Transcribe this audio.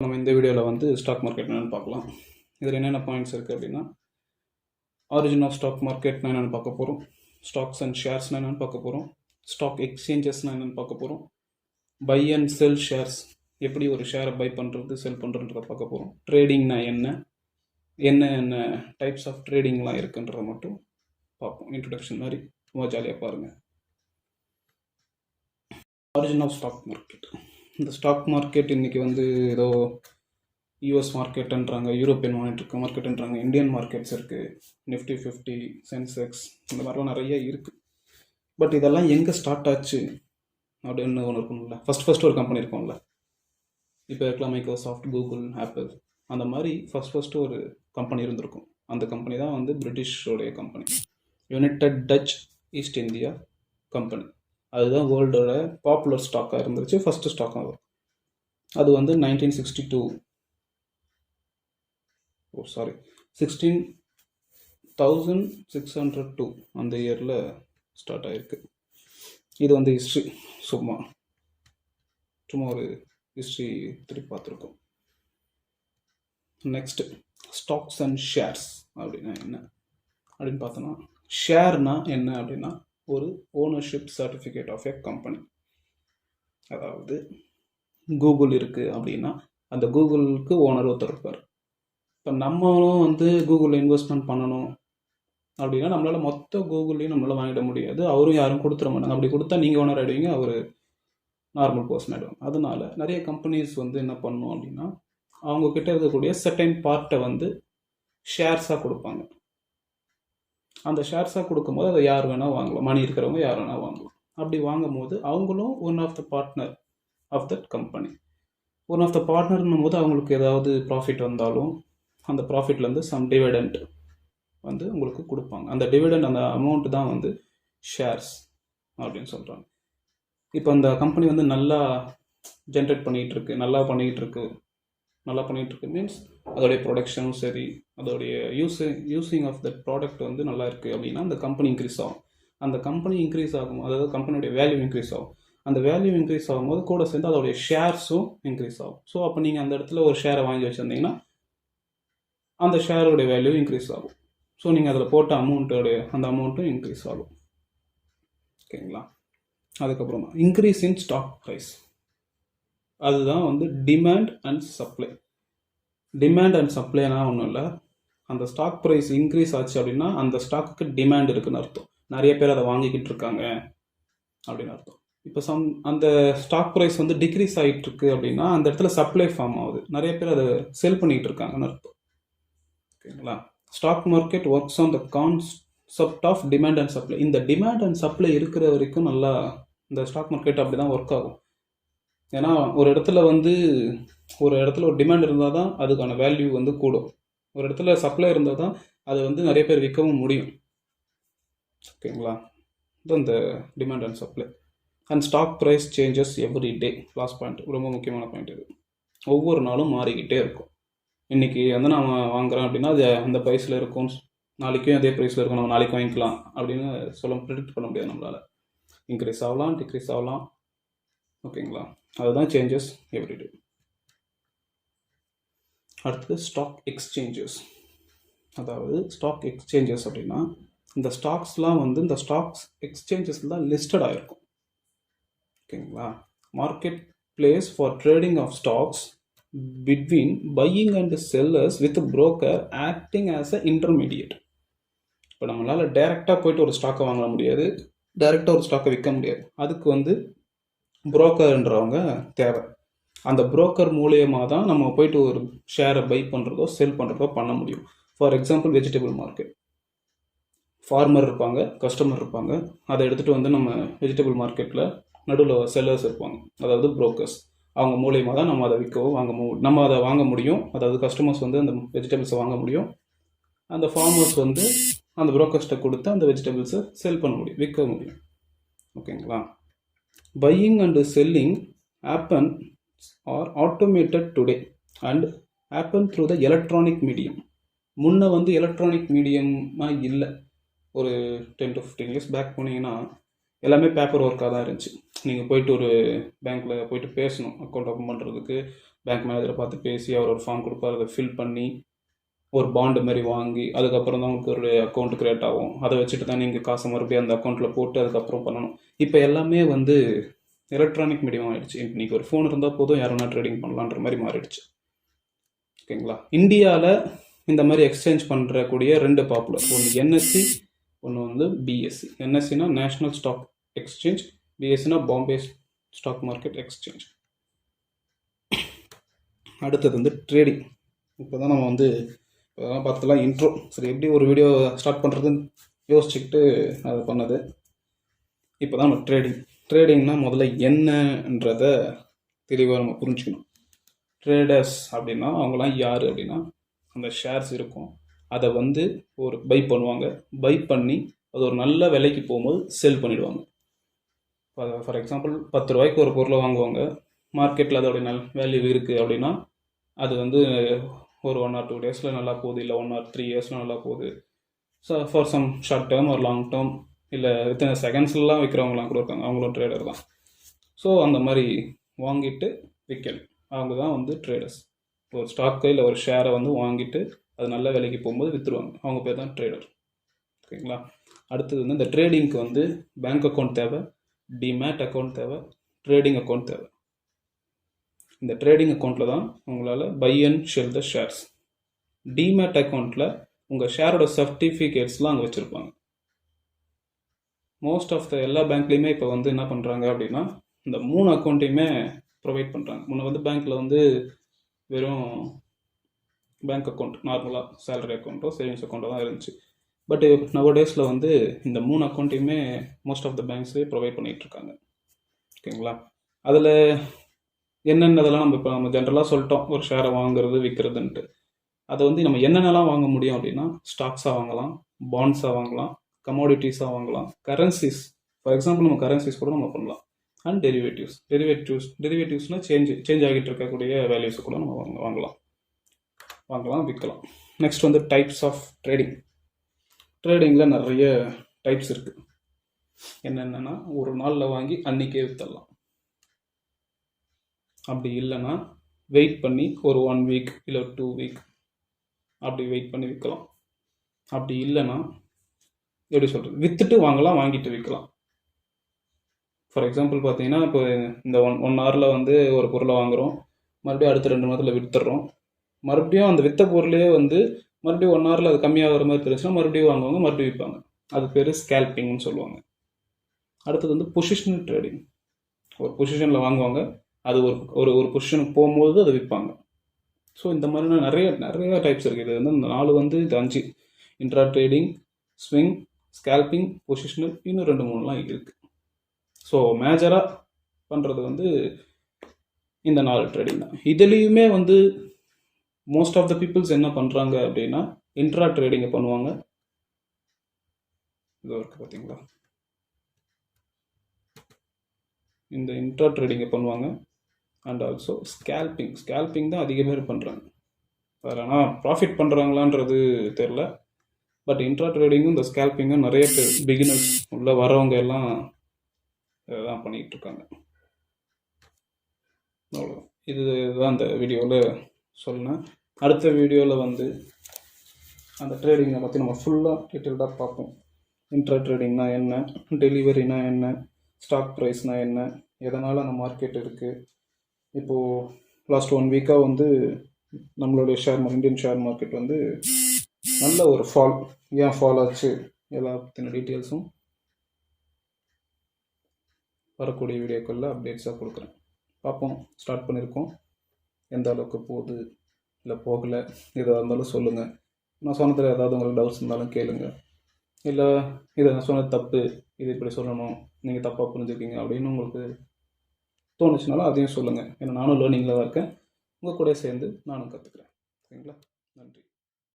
நம்ம இந்த வீடியோவில் வந்து ஸ்டாக் மார்க்கெட் என்னென்னு பார்க்கலாம். இதில் என்னென்ன பாயிண்ட்ஸ் இருக்குது அப்படின்னா, ஆரிஜின் ஆஃப் ஸ்டாக் மார்க்கெட்னா என்னென்னு பார்க்க போகிறோம், ஸ்டாக்ஸ் அண்ட் ஷேர்ஸ்னா என்னென்னு பார்க்க போகிறோம், ஸ்டாக் எக்ஸ்சேஞ்சஸ்னா என்னென்னு பார்க்க போகிறோம், பை அண்ட் செல் ஷேர்ஸ் எப்படி ஒரு ஷேரை பை பண்ணுறது செல் பண்ணுறதுன்றத பார்க்க போகிறோம், ட்ரேடிங்னா என்ன டைப்ஸ் ஆஃப் ட்ரேடிங்லாம் இருக்குன்றதை மட்டும் பார்ப்போம். இன்ட்ரடக்ஷன் மாதிரி ரொம்ப ஜாலியாக பாருங்கள். Origin of stock market. இந்த ஸ்டாக் மார்க்கெட் இன்றைக்கி வந்து ஏதோ யூஎஸ் மார்க்கெட்டுன்றாங்க, யூரோப்பியன் மார்க்கெட்டுன்றாங்க, இந்தியன் மார்க்கெட்ஸ் இருக்குது, நிஃப்டி 50, சென்செக்ஸ், இந்த மாதிரிலாம் நிறைய இருக்குது. பட் இதெல்லாம் எங்கே ஸ்டார்ட் ஆச்சு அப்படின்னு ஒன்று இருக்கும்ல. ஃபஸ்ட்டு ஒரு கம்பெனி இருக்கும்ல. இப்போ இருக்கலாம் மைக்ரோசாஃப்ட், கூகுள், ஆப்பிள், அந்த மாதிரி ஃபஸ்ட்டு ஒரு கம்பெனி இருந்திருக்கும். அந்த கம்பெனி தான் வந்து பிரிட்டிஷோடைய company, United Dutch East India Company. அதுதான் வேர்ல்டோட பாப்புலர் ஸ்டாக்காக இருந்துச்சு, ஃபஸ்ட்டு ஸ்டாக்காக. அது வந்து 16,602 அந்த இயரில் ஸ்டார்ட் ஆகிருக்கு. இது வந்து ஹிஸ்ட்ரி, சும்மா ஒரு ஹிஸ்ட்ரி திருப்பி பார்த்துருக்கோம். நெக்ஸ்ட்டு ஸ்டாக்ஸ் அண்ட் ஷேர்ஸ் அப்படின்னா என்ன அப்படின்னு பார்த்தோன்னா, ஷேர்னா என்ன அப்படின்னா ஒரு ownership certificate of a company. அதாவது கூகுள் இருக்குது அப்படின்னா அந்த கூகுளுக்கு ஓனர் ஒருத்தர் இருப்பார். இப்போ நம்மளும் வந்து கூகுளில் இன்வெஸ்ட்மெண்ட் பண்ணணும் அப்படின்னா நம்மளால் மொத்த கூகுள்லையும் நம்மளால் வாங்கிட முடியாது. அவரும் யாரும் கொடுத்துட மாட்டாங்க. அப்படி கொடுத்தா நீங்கள் ஓனர் ஆகிடுவீங்க, அவர் நார்மல் பர்சன் ஆகிடுவாங்க. அதனால நிறைய கம்பெனிஸ் வந்து என்ன பண்ணணும் அப்படின்னா, அவங்கக்கிட்ட இருக்கக்கூடிய செர்டைன் பார்ட்டை வந்து ஷேர்ஸாக கொடுப்பாங்க. அந்த ஷேர்ஸாக கொடுக்கும்போது அதை யார் வேணால் வாங்கலாம், மணி இருக்கிறவங்க யார் வேணால் வாங்கலாம். அப்படி வாங்கும் போது அவங்களும் one of the partner of that company. One of the பார்ட்னர்னும் போது அவங்களுக்கு ஏதாவது ப்ராஃபிட் வந்தாலும் அந்த ப்ராஃபிட்லேருந்து சம் டிவிடெண்ட் வந்து உங்களுக்கு கொடுப்பாங்க. அந்த டிவிடெண்ட், அந்த அமௌண்ட் தான் வந்து ஷேர்ஸ் அப்படின்னு சொல்கிறாங்க. இப்போ அந்த கம்பெனி வந்து நல்லா ஜென்ரேட் பண்ணிகிட்ருக்கு, நல்லா பண்ணிகிட்ருக்கு மீன்ஸ் அதோடைய ப்ரொடக்ஷனும் சரி, அதோடைய யூஸிங் ஆஃப் தட் ப்ராடக்ட் வந்து நல்லா இருக்குது அப்படின்னா அந்த கம்பெனி இன்க்ரீஸ் ஆகும். அந்த கம்பெனி இன்க்ரீஸ் ஆகும், அதாவது கம்பெனியோடைய வேல்யூ இன்க்ரீஸ் ஆகும். அந்த வேல்யூ இன்க்ரீஸ் ஆகும்போது கூட சேர்ந்து அதோடைய ஷேர்ஸும் இன்க்ரீஸ் ஆகும். ஸோ அப்போ நீங்கள் அந்த இடத்துல ஒரு ஷேரை வாங்கி வச்சுருந்தீங்கன்னா அந்த ஷேரோடைய வேல்யூ இன்க்ரீஸ் ஆகும். ஸோ நீங்கள் அதில் போட்ட அந்த அமௌண்ட்டும் இன்க்ரீஸ் ஆகும். ஓகேங்களா? அதுக்கப்புறமா இன்க்ரீஸ் இன் ஸ்டாக் ப்ரைஸ், அதுதான் வந்து demand and supply. Demand and சப்ளைனா ஒன்றும் இல்லை, அந்த ஸ்டாக் ப்ரைஸ் இன்க்ரீஸ் ஆச்சு அப்படின்னா அந்த ஸ்டாக்கு டிமாண்ட் இருக்குன்னு அர்த்தம். நிறைய பேர் அதை வாங்கிக்கிட்டு இருக்காங்க அப்படின்னு அர்த்தம். இப்போ அந்த ஸ்டாக் ப்ரைஸ் வந்து டிக்ரீஸ் ஆகிட்டு இருக்கு அப்படின்னா அந்த இடத்துல சப்ளை ஃபார்ம் ஆகுது, நிறைய பேர் அதை செல் பண்ணிகிட்டு இருக்காங்கன்னு அர்த்தம். ஓகேங்களா? Stock market works on the concept of demand and supply. இந்த டிமாண்ட் அண்ட் சப்ளை இருக்கிற வரைக்கும் நல்லா இந்த ஸ்டாக் மார்க்கெட் அப்படி தான் ஒர்க் ஆகும். ஏன்னா ஒரு இடத்துல ஒரு டிமாண்ட் இருந்தால் தான் அதுக்கான வேல்யூ வந்து கூடும். ஒரு இடத்துல சப்ளை இருந்தால் தான் அதை வந்து நிறைய பேர் விற்கவும் முடியும். ஓகேங்களா? இதுதான் இந்த demand and supply. And stock price changes every day. Last point, ரொம்ப முக்கியமான பாயிண்ட் இது. ஒவ்வொரு நாளும் மாறிக்கிட்டே இருக்கும். இன்றைக்கி வந்து நான் வாங்குகிறேன் அப்படின்னா அது அந்த ப்ரைஸில் இருக்கும், நாளைக்கும் அதே ப்ரைஸில் இருக்கும், நம்ம நாளைக்கு வாங்கிக்கலாம் அப்படின்னு ப்ரிடிக்ட் பண்ண முடியாது நம்மளால். இன்க்ரீஸ் ஆகலாம், டிக்ரீஸ் ஆகலாம். ஓகேங்களா? அதுதான் சேஞ்சஸ் எவ்ரிடே. அடுத்தது ஸ்டாக் எக்ஸ்சேஞ்சஸ். அதாவது ஸ்டாக் எக்ஸ்சேஞ்சஸ் அப்படின்னா இந்த ஸ்டாக்ஸ்லாம் வந்து இந்த ஸ்டாக்ஸ் எக்ஸ்சேஞ்சஸில் தான் லிஸ்டட் ஆகிருக்கும். ஓகேங்களா? Market place for trading of stocks between buying and sellers with broker acting as a intermediate. இப்போ நம்மளால் டைரெக்டாக போய்ட்டு ஒரு ஸ்டாக்கை வாங்க முடியாது, டைரெக்டாக ஒரு ஸ்டாக்கை விற்க முடியாது. அதுக்கு வந்து புரோக்கர்ன்றவங்க தேவை. அந்த புரோக்கர் மூலியமாக தான் நம்ம போயிட்டு ஒரு ஷேரை பை பண்ணுறதோ செல் பண்ணுறதோ பண்ண முடியும். For example vegetable market. Farmer இருப்பாங்க, கஸ்டமர் இருப்பாங்க. அதை எடுத்துகிட்டு வந்து நம்ம வெஜிடபிள் மார்க்கெட்டில் நடுவில் செல்லர்ஸ் இருப்பாங்க, அதாவது புரோக்கர்ஸ். அவங்க மூலியமாக தான் நம்ம அதை விற்கவோ நம்ம அதை வாங்க முடியும். அதாவது கஸ்டமர்ஸ் வந்து அந்த வெஜிடபிள்ஸை வாங்க முடியும். அந்த ஃபார்மர்ஸ் வந்து அந்த புரோக்கர்ஸ்ட்டை கொடுத்து அந்த வெஜிடபிள்ஸை செல் பண்ண முடியும், விற்க முடியும். ஓகேங்களா? Buying and selling happen are automated today and happen through the electronic medium. முன்ன வந்து எலக்ட்ரானிக் மீடியமாக இல்லை. ஒரு 10 to 15 years பேக் போனீங்கன்னா எல்லாமே பேப்பர் ஒர்க்காக தான் இருந்துச்சு. நீங்கள் போயிட்டு ஒரு பேங்க்கில் போயிட்டு பேசணும், அக்கௌண்ட் ஓப்பன் பண்ணுறதுக்கு, பேங்க் மேனேஜரை பார்த்து பேசி அவர் ஒரு ஃபார்ம் கொடுப்பார், அதை ஃபில் பண்ணி ஒரு பாண்டு மாதிரி வாங்கி அதுக்கப்புறம் தான் உங்களுக்கு ஒரு அக்கௌண்ட் க்ரியேட் ஆகும். அதை வச்சுட்டு தான் நீங்கள் காசை மறுபடியும் அந்த அக்கௌண்ட்டில் போட்டு அதுக்கப்புறம் பண்ணணும். இப்போ எல்லாமே வந்து எலக்ட்ரானிக் மீடியம் ஆகிடுச்சு. இன்றைக்கி ஒரு ஃபோன் இருந்தால் போதும் யாருன்னா ட்ரேடிங் பண்ணலான்ற மாதிரி மாறிடுச்சு. ஓகேங்களா? இந்தியாவில் இந்த மாதிரி எக்ஸ்சேஞ்ச் பண்ணுறக்கூடிய 2 பாப்புலர், ஒன்று என்எஸ்சி, ஒன்று வந்து பிஎஸ்சி. என்எஸ்சினா நேஷ்னல் ஸ்டாக் எக்ஸ்சேஞ்ச், பிஎஸ்சினா பாம்பே ஸ்டாக் மார்க்கெட் எக்ஸ்சேஞ்ச். அடுத்தது வந்து ட்ரேடிங். இப்போ தான் நம்ம வந்து பார்த்தலாம் இன்ட்ரோ. சரி, எப்படி ஒரு வீடியோ ஸ்டார்ட் பண்ணுறதுன்னு யோசிச்சுக்கிட்டு அது பண்ணது. இப்போ தான் நம்ம ட்ரேடிங்னா முதல்ல என்னன்றதை தெளிவாக நம்ம புரிஞ்சுக்கணும். ட்ரேடர்ஸ் அப்படின்னா அவங்களாம் யார் அப்படின்னா, அந்த ஷேர்ஸ் இருக்கும், அதை வந்து ஒரு பை பண்ணுவாங்க, பை பண்ணி அது ஒரு நல்ல விலைக்கு போகும்போது செல் பண்ணிவிடுவாங்க. ஃபார் எக்ஸாம்பிள் 10 ரூபாய்க்கு ஒரு பொருளை வாங்குவாங்க, மார்க்கெட்டில் அதோடைய வேல்யூ இருக்குது அப்படின்னா அது வந்து ஒரு 1 or 2 டேஸில் நல்லா போகுது, இல்லை 1 or 3 இயர்ஸில் நல்லா போகுது. So for some short term ஒரு லாங் டேர்ம், இல்லை வித்தின் செகண்ட்ஸ்லாம் விற்கிறவங்களாம் கூட இருக்காங்க, அவங்களும் ட்ரேடர் தான். ஸோ அந்த மாதிரி வாங்கிட்டு விற்கணும், அவங்க தான் வந்து ட்ரேடர்ஸ். ஒரு ஸ்டாக்கை இல்லை ஒரு ஷேரை வந்து வாங்கிட்டு அது நல்ல விலைக்கு போகும்போது விற்றுருவாங்க, அவங்க பேர் தான் ட்ரேடர். ஓகேங்களா? அடுத்தது வந்து இந்த ட்ரேடிங்க்கு வந்து பேங்க் அக்கௌண்ட் தேவை, டிமேட் அக்கௌண்ட் தேவை, ட்ரேடிங் அக்கௌண்ட் தேவை. இந்த ட்ரேடிங் அக்கௌண்ட்டில் தான் உங்களால் buy and sell the shares. Demat அக்கௌண்ட்டில் உங்கள் ஷேரோட சர்டிஃபிகேட்ஸ்லாம் அங்கே வச்சுருப்பாங்க. மோஸ்ட் ஆஃப் த எல்லா பேங்க்லேயுமே இப்போ வந்து என்ன பண்ணுறாங்க அப்படின்னா இந்த 3 அக்கௌண்ட்டையுமே ப்ரொவைட் பண்ணுறாங்க. முன்ன வந்து பேங்க்கில் வந்து வெறும் பேங்க் அக்கௌண்ட், நார்மலாக சேலரி அக்கௌண்ட்டோ சேவிங்ஸ் அக்கௌண்ட்டோ தான் இருந்துச்சு. பட் நவடேஸில் வந்து இந்த 3 அக்கௌண்ட்டையுமே மோஸ்ட் ஆஃப் த பேங்க்ஸே ப்ரொவைட் பண்ணிகிட்ருக்காங்க. ஓகேங்களா? அதில் என்னென்னதெல்லாம் நம்ம ஜென்ரலாக சொல்லிட்டோம், ஒரு ஷேரை வாங்குறது விற்கிறதுன்ட்டு. அதை வந்து நம்ம என்னென்னலாம் வாங்க முடியும் அப்படின்னா, ஸ்டாக்ஸாக வாங்கலாம், பாண்ட்ஸாக வாங்கலாம், கமோடிட்டிஸாக வாங்கலாம், கரன்சிஸ். ஃபார் எக்ஸாம்பிள் நம்ம கரன்சிஸ் கூட நம்ம பண்ணலாம். அண்ட் டெரிவேட்டிவ்ஸ்னால் சேஞ்ச் ஆகிட்டு இருக்கக்கூடிய வேல்யூஸை கூட நம்ம வாங்கலாம் விற்கலாம். நெக்ஸ்ட் வந்து டைப்ஸ் ஆஃப் ட்ரேடிங். ட்ரேடிங்கில் நிறைய டைப்ஸ் இருக்குது. என்னென்னா, ஒரு நாளில் வாங்கி அன்றைக்கே விற்றுடலாம். அப்படி இல்லைன்னா வெயிட் பண்ணி ஒரு 1 வீக் இல்லை 2 வீக் அப்படி வெயிட் பண்ணி விற்கலாம். அப்படி இல்லைன்னா எப்படி சொல்கிறது, விற்றுட்டு வாங்கலாம், வாங்கிட்டு விற்கலாம். ஃபார் எக்ஸாம்பிள் பார்த்தீங்கன்னா, இப்போ இந்த ஒன் ஹவரில் வந்து ஒரு பொருளை வாங்குகிறோம், மறுபடியும் அடுத்த 2 மாதத்தில் விற்றுறோம். மறுபடியும் அந்த விற்ற பொருளையே வந்து மறுபடியும் 1 ஹவரில் அது கம்மியாக வர மாதிரி தெரிஞ்சுன்னா மறுபடியும் வாங்குவாங்க, மறுபடியும் விற்பாங்க. அது பேர் ஸ்கேல்பிங்னு சொல்லுவாங்க. அடுத்தது வந்து பொசிஷனல் ட்ரேடிங். ஒரு பொசிஷனில் வாங்குவாங்க, அது ஒரு பொசிஷனுக்கு போகும்போது அதை விற்பாங்க. ஸோ இந்த மாதிரினா நிறைய டைப்ஸ் இருக்குது. இது வந்து இந்த 4 வந்து இது 5: intra trading, swing, scalping, positional, இன்னும் 2-3லாம் இருக்குது. ஸோ மேஜராக பண்ணுறது வந்து இந்த 4 ட்ரேடிங் தான். இதுலேயுமே வந்து மோஸ்ட் ஆஃப் த பீப்புள்ஸ் என்ன பண்ணுறாங்க அப்படின்னா இன்ட்ரா ட்ரேடிங்கை பண்ணுவாங்க. இது இருக்குது பார்த்தீங்களா, இந்த இன்ட்ரா ட்ரேடிங்கை பண்ணுவாங்க. அண்ட் ஆல்சோ ஸ்கேல்பிங் தான் அதிக பேர் பண்ணுறாங்க. அதில் ஆனால் ப்ராஃபிட் பண்ணுறாங்களான்றது தெரில. பட் இன்ட்ரா ட்ரேடிங்கும் இந்த ஸ்கேல்பிங்கும் நிறைய பேர் பிகினர்ஸ் உள்ள வரவங்க எல்லாம் தான் பண்ணிக்கிட்டு இருக்காங்க. அவ்வளோ, இதுதான் அந்த வீடியோவில் சொன்னேன். அடுத்த வீடியோவில் வந்து அந்த ட்ரேடிங்கை பற்றி நம்ம ஃபுல்லாக டீட்டெயில்டாக பார்ப்போம். இன்ட்ரா ட்ரேடிங்னா என்ன, டெலிவரினா என்ன, ஸ்டாக் ப்ரைஸ்னால் என்ன, எதனால் அந்த மார்க்கெட் இருக்குது. இப்போது லாஸ்ட் 1 வீக்காக வந்து நம்மளுடைய இந்தியன் ஷேர் மார்க்கெட் வந்து நல்ல ஒரு ஃபால், ஏன் ஃபால் ஆச்சு, எல்லா பற்றின டீட்டெயில்ஸும் வரக்கூடிய வீடியோக்களில் அப்டேட்ஸாக கொடுக்குறேன். பார்ப்போம். ஸ்டார்ட் பண்ணியிருக்கோம், எந்த அளவுக்கு போகுது இல்லை போகலை, எதாக இருந்தாலும் சொல்லுங்கள். நான் சொன்னதில் ஏதாவது உங்களுக்கு டவுட்ஸ் இருந்தாலும் கேளுங்க. இல்லை இதை நான் சொன்னது தப்பு, இது இப்படி சொல்லணும், நீங்கள் தப்பாக புரிஞ்சுக்கிங்க அப்படின்னு உங்களுக்கு தோணுச்சுனாலும் அதையும் சொல்லுங்கள். ஏன்னா நானும் லேர்னிங்கில் தான் இருக்கேன், உங்கள் கூட சேர்ந்து நானும் கற்றுக்குறேன். சரிங்களா? நன்றி.